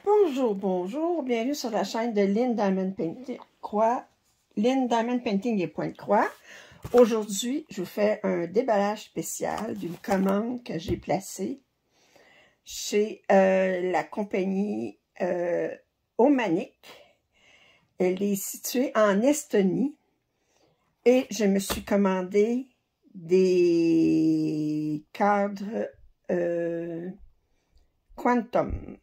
Bonjour, bonjour, bienvenue sur la chaîne de Lynn Diamond Painting, Lynn Diamond Painting et Pointe-Croix. Aujourd'hui, je vous fais un déballage spécial d'une commande que j'ai placée chez la compagnie Omanic. Elle est située en Estonie et je me suis commandé des cadres Quantum.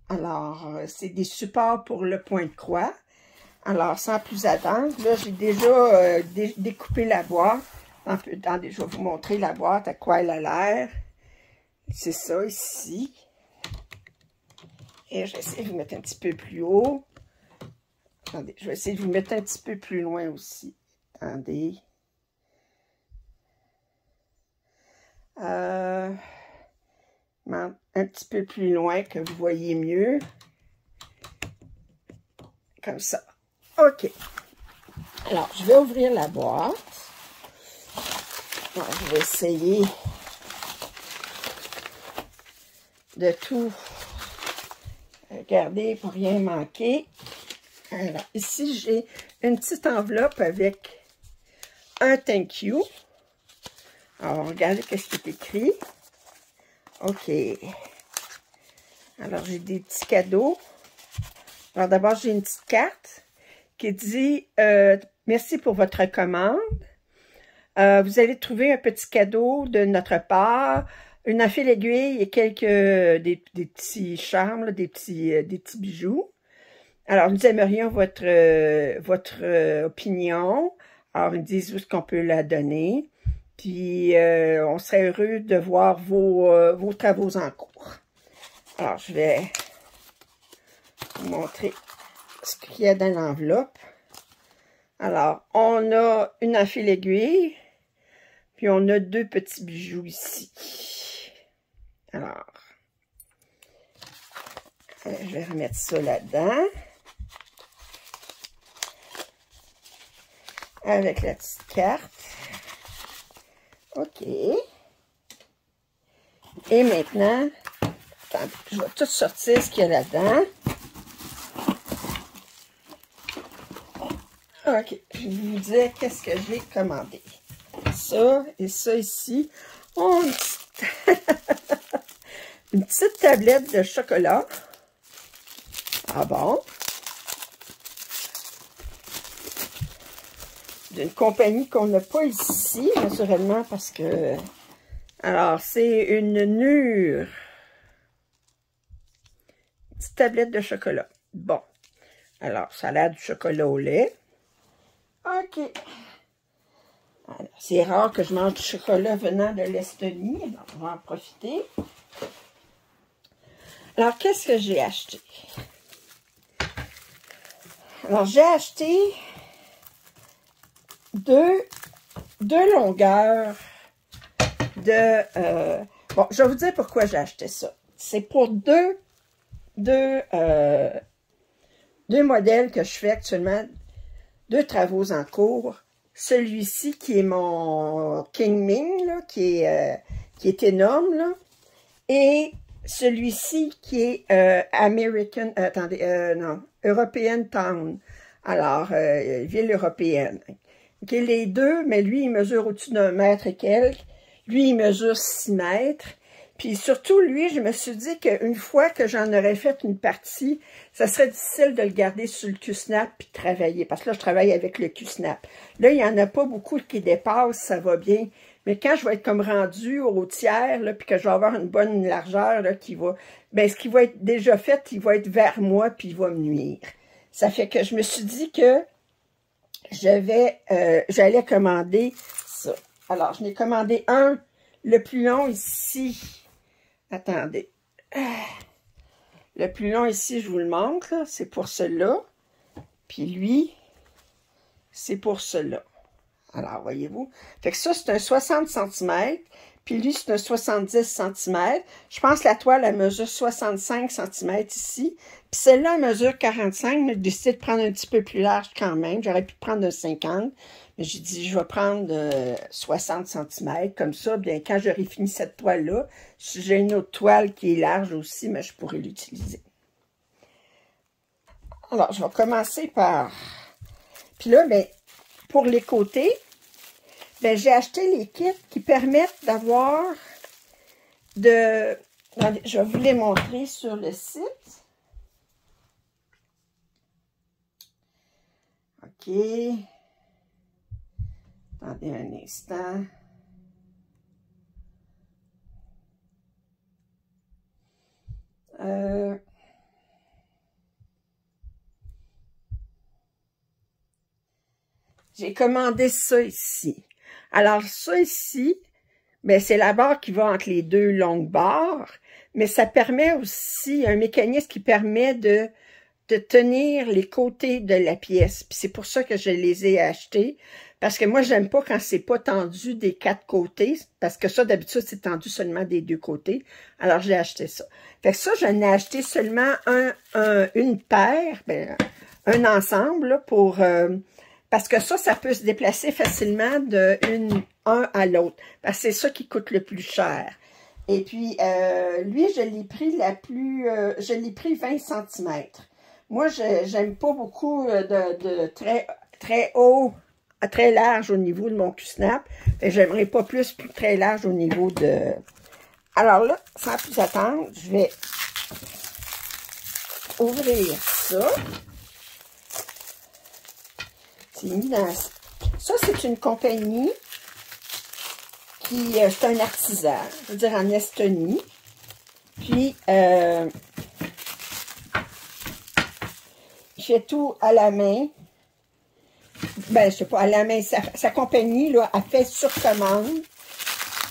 Alors, c'est des supports pour le point-de-croix. Alors, sans plus attendre, là, j'ai déjà découpé la boîte. Attendez, je vais vous montrer la boîte, à quoi elle a l'air. C'est ça, ici. Et je vais essayer de vous mettre un petit peu plus haut. Attendez, je vais essayer de vous mettre un petit peu plus loin aussi. Attendez. Un petit peu plus loin, que vous voyez mieux. Comme ça. OK. Alors, je vais ouvrir la boîte. Alors, je vais essayer de tout regarder pour rien manquer. Alors, ici, j'ai une petite enveloppe avec un thank you. Alors, regardez qu'est-ce qui est écrit. OK. Alors, j'ai des petits cadeaux. Alors, d'abord, j'ai une petite carte qui dit « Merci pour votre commande. Vous allez trouver un petit cadeau de notre part, une fil aiguille et des petits charmes, là, des petits bijoux. Alors, nous aimerions votre opinion. Alors, ils disent où est-ce qu'on peut la donner. Puis, on serait heureux de voir vos travaux en cours. » Alors, je vais vous montrer ce qu'il y a dans l'enveloppe. Alors, on a une fil aiguille, puis on a deux petits bijoux ici. Alors, je vais remettre ça là-dedans. Avec la petite carte. OK. Et maintenant, attendez, je vais tout sortir ce qu'il y a là-dedans. OK, je vous disais qu'est-ce que j'ai commandé. Ça et ça ici. Oh, une petite tablette de chocolat. Ah bon? D'une compagnie qu'on n'a pas ici, naturellement, parce que... Alors, c'est une Nur. Une petite tablette de chocolat. Bon. Alors, ça a l'air du chocolat au lait. OK. C'est rare que je mange du chocolat venant de l'Estonie. Alors, on va en profiter. Alors, qu'est-ce que j'ai acheté? Alors, j'ai acheté deux longueurs de... bon, je vais vous dire pourquoi j'ai acheté ça. C'est pour deux modèles que je fais actuellement, deux travaux en cours. Celui-ci qui est mon King Ming, là, qui est énorme, là, et celui-ci qui est European Town. Alors, ville européenne. Okay, les deux, mais lui, il mesure au-dessus d'1 mètre et quelques. Lui, il mesure 6 mètres. Puis surtout, lui, je me suis dit qu'une fois que j'en aurais fait une partie, ça serait difficile de le garder sur le Q-Snap puis de travailler. Parce que là, je travaille avec le Q-Snap. Là, il n'y en a pas beaucoup qui dépassent, ça va bien. Mais quand je vais être comme rendu au tiers, là, puis que je vais avoir une bonne largeur, là, qui va... Ben, ce qui va être déjà fait, il va être vers moi, puis il va me nuire. Ça fait que je me suis dit que j'allais commander ça. Alors, je n'ai commandé un, le plus long ici. Attendez. Le plus long ici, je vous le montre, c'est pour celui-là. Puis lui, c'est pour celui-là. Alors, voyez-vous. Fait que ça, c'est un 60 cm. Puis lui, c'est un 70 cm. Je pense que la toile, elle mesure 65 cm ici. Puis celle-là, elle mesure 45. Mais j'ai décidé de prendre un petit peu plus large quand même. J'aurais pu prendre un 50. Mais j'ai dit, je vais prendre 60 cm. Comme ça, bien, quand j'aurai fini cette toile-là, j'ai une autre toile qui est large aussi, mais je pourrais l'utiliser. Alors, je vais commencer par... Puis là, ben, pour les côtés, ben, j'ai acheté les kits qui permettent d'avoir de... Je vais vous les montrer sur le site. OK. Attendez un instant. J'ai commandé ça ici. Alors, ça ici, ben, c'est la barre qui va entre les deux longues barres, mais ça permet aussi un mécanisme qui permet de tenir les côtés de la pièce. Puis c'est pour ça que je les ai achetés, parce que moi, j'aime pas quand c'est pas tendu des 4 côtés, parce que ça, d'habitude, c'est tendu seulement des 2 côtés. Alors, j'ai acheté ça. Fait que ça, j'en ai acheté seulement une paire, ben, un ensemble, là, pour... parce que ça peut se déplacer facilement de un à l'autre. Parce que c'est ça qui coûte le plus cher. Et puis, lui, je l'ai pris je l'ai pris 20 cm. Moi, j'aime pas beaucoup de très haut, très large au niveau de mon cul-snap. J'aimerais pas plus très large au niveau de... Alors là, sans plus attendre, je vais ouvrir ça. C'est mis dans... Ça, c'est une compagnie qui... c'est un artisan, je veux dire en Estonie. Puis, il fait tout à la main. Ben, je sais pas, à la main. Sa compagnie, là, a fait sur commande.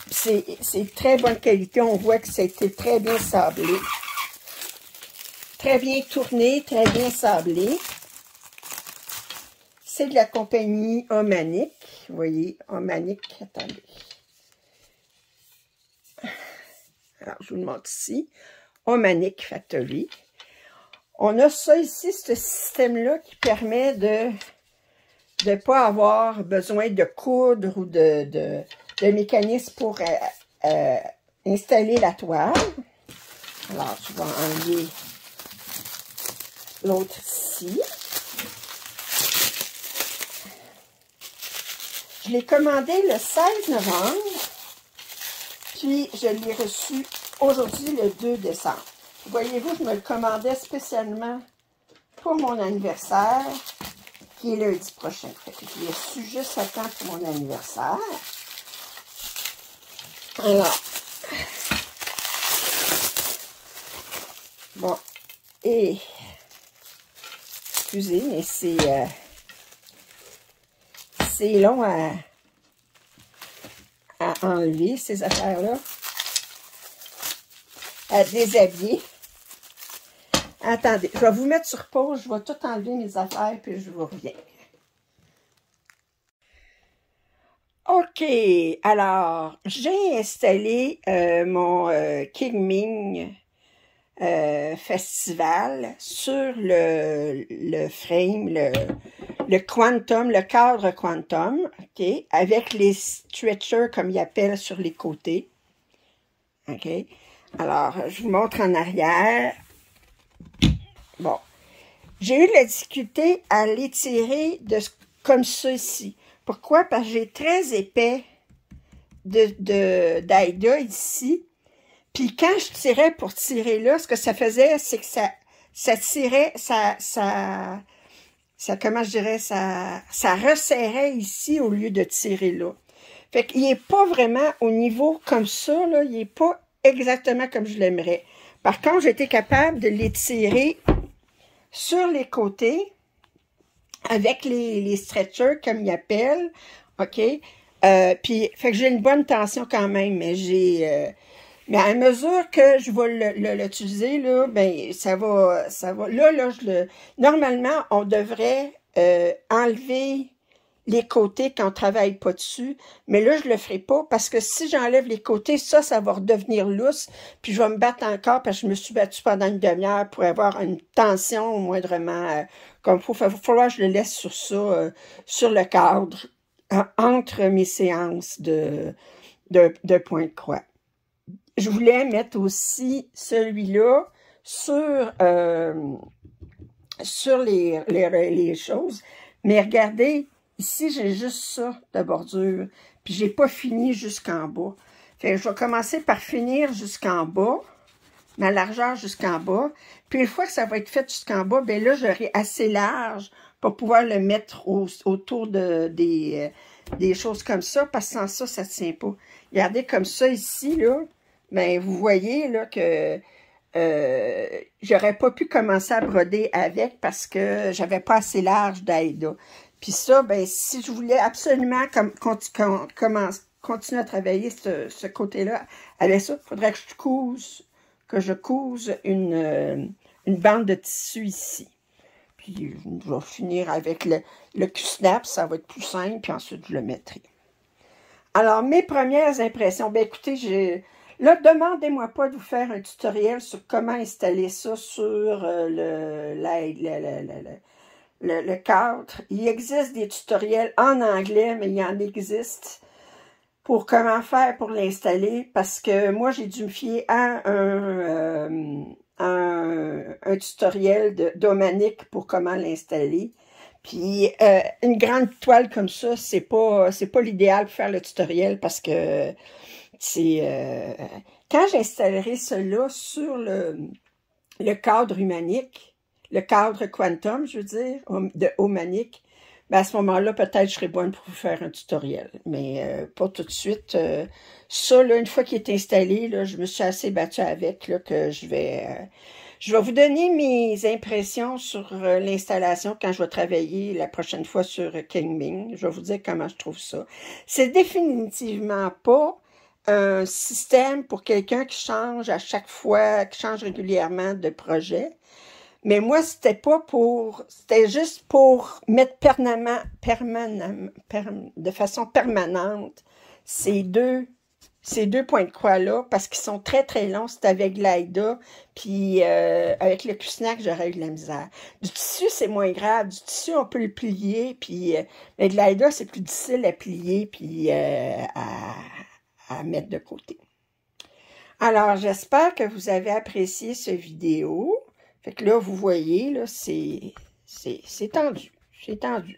C'est très bonne qualité. On voit que ça a été très bien sablé. Très bien tourné, très bien sablé. C'est de la compagnie Omanic. Vous voyez, Omanic. Attendez. Alors, je vous le montre ici. Omanic Factory. On a ça ici, ce système-là qui permet de ne pas avoir besoin de coudre ou de mécanisme pour installer la toile. Alors, je vais enlever l'autre ici. Je l'ai commandé le 16 novembre, puis je l'ai reçu aujourd'hui le 2 décembre. Voyez-vous, je me le commandais spécialement pour mon anniversaire, qui est lundi prochain. Je l'ai reçu juste à temps pour mon anniversaire. Alors, bon, et, excusez, mais c'est long à enlever, ces affaires-là, à déshabiller. Attendez, je vais vous mettre sur pause, je vais tout enlever mes affaires, puis je vous reviens. OK, alors, j'ai installé mon Kingming Festival sur le frame, le Quantum, le cadre Quantum, OK, avec les stretchers, comme ils appellent, sur les côtés. OK, alors, je vous montre en arrière. Bon, j'ai eu de la difficulté à l'étirer comme ceci. Pourquoi? Parce que j'ai très épais d'Aida ici. Puis quand je tirais pour tirer là, ce que ça faisait, c'est que ça tirait, comment je dirais, ça resserrait ici au lieu de tirer là. Fait qu'il n'est pas vraiment au niveau comme ça, là, il n'est pas exactement comme je l'aimerais. Par contre, j'ai été capable de l'étirer sur les côtés, avec les stretchers, comme ils appellent, OK? Puis, fait que j'ai une bonne tension quand même, mais mais à mesure que je vais l'utiliser, là, ben, ça va, là, normalement, on devrait enlever les côtés quand on travaille pas dessus, mais là, je le ferai pas, parce que si j'enlève les côtés, ça va redevenir lousse, puis je vais me battre encore, parce que je me suis battue pendant une demi-heure pour avoir une tension moindrement, comme il va falloir que je le laisse sur ça, sur le cadre, entre mes séances de point de croix. Je voulais mettre aussi celui-là sur sur les choses. Mais regardez, ici, j'ai juste ça de bordure. Puis, j'ai pas fini jusqu'en bas. Fait que je vais commencer par finir jusqu'en bas, ma largeur jusqu'en bas. Puis, une fois que ça va être fait jusqu'en bas, ben là, j'aurai assez large pour pouvoir le mettre autour des choses comme ça, parce que sans ça, ça ne tient pas. Regardez comme ça ici, là, ben vous voyez là que j'aurais pas pu commencer à broder avec parce que j'avais pas assez large d'Aïda. Puis ça, ben si je voulais absolument continuer à travailler ce côté-là, avec ça, il faudrait que je couse une bande de tissu ici. Puis je vais finir avec le Q-snap, ça va être plus simple, puis ensuite je le mettrai. Alors, mes premières impressions, ben écoutez, là, demandez-moi pas de vous faire un tutoriel sur comment installer ça sur le cadre. Il existe des tutoriels en anglais, mais il y en existe pour comment faire pour l'installer, parce que moi, j'ai dû me fier à un tutoriel d'Omanic pour comment l'installer. Puis, une grande toile comme ça, c'est pas l'idéal pour faire le tutoriel parce que c'est... quand j'installerai cela sur le cadre Humanic, le cadre Quantum, je veux dire, de Omanic, ben à ce moment-là, peut-être je serai bonne pour vous faire un tutoriel. Mais pas tout de suite. Ça, là, une fois qu'il est installé, là, je me suis assez battue avec, là, que je vais vous donner mes impressions sur l'installation quand je vais travailler la prochaine fois sur Kingming. Je vais vous dire comment je trouve ça. C'est définitivement pas un système pour quelqu'un qui change à chaque fois, qui change régulièrement de projet. Mais moi, c'était juste pour mettre de façon permanente ces deux points de croix-là, parce qu'ils sont très, très longs. C'est avec l'Aïda, puis avec le Q-snap, j'aurais eu de la misère. Du tissu, c'est moins grave. Du tissu, on peut le plier, puis mais de l'Aïda, c'est plus difficile à plier, puis à mettre de côté. Alors, j'espère que vous avez apprécié cette vidéo. Fait que là, vous voyez, là, c'est tendu. C'est tendu.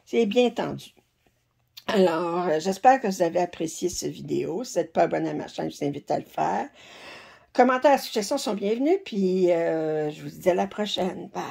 C'est bien tendu. Alors, j'espère que vous avez apprécié cette vidéo. Si vous n'êtes pas abonné à ma chaîne, je vous invite à le faire. Commentaires et suggestions sont bienvenus. Puis, je vous dis à la prochaine. Bye.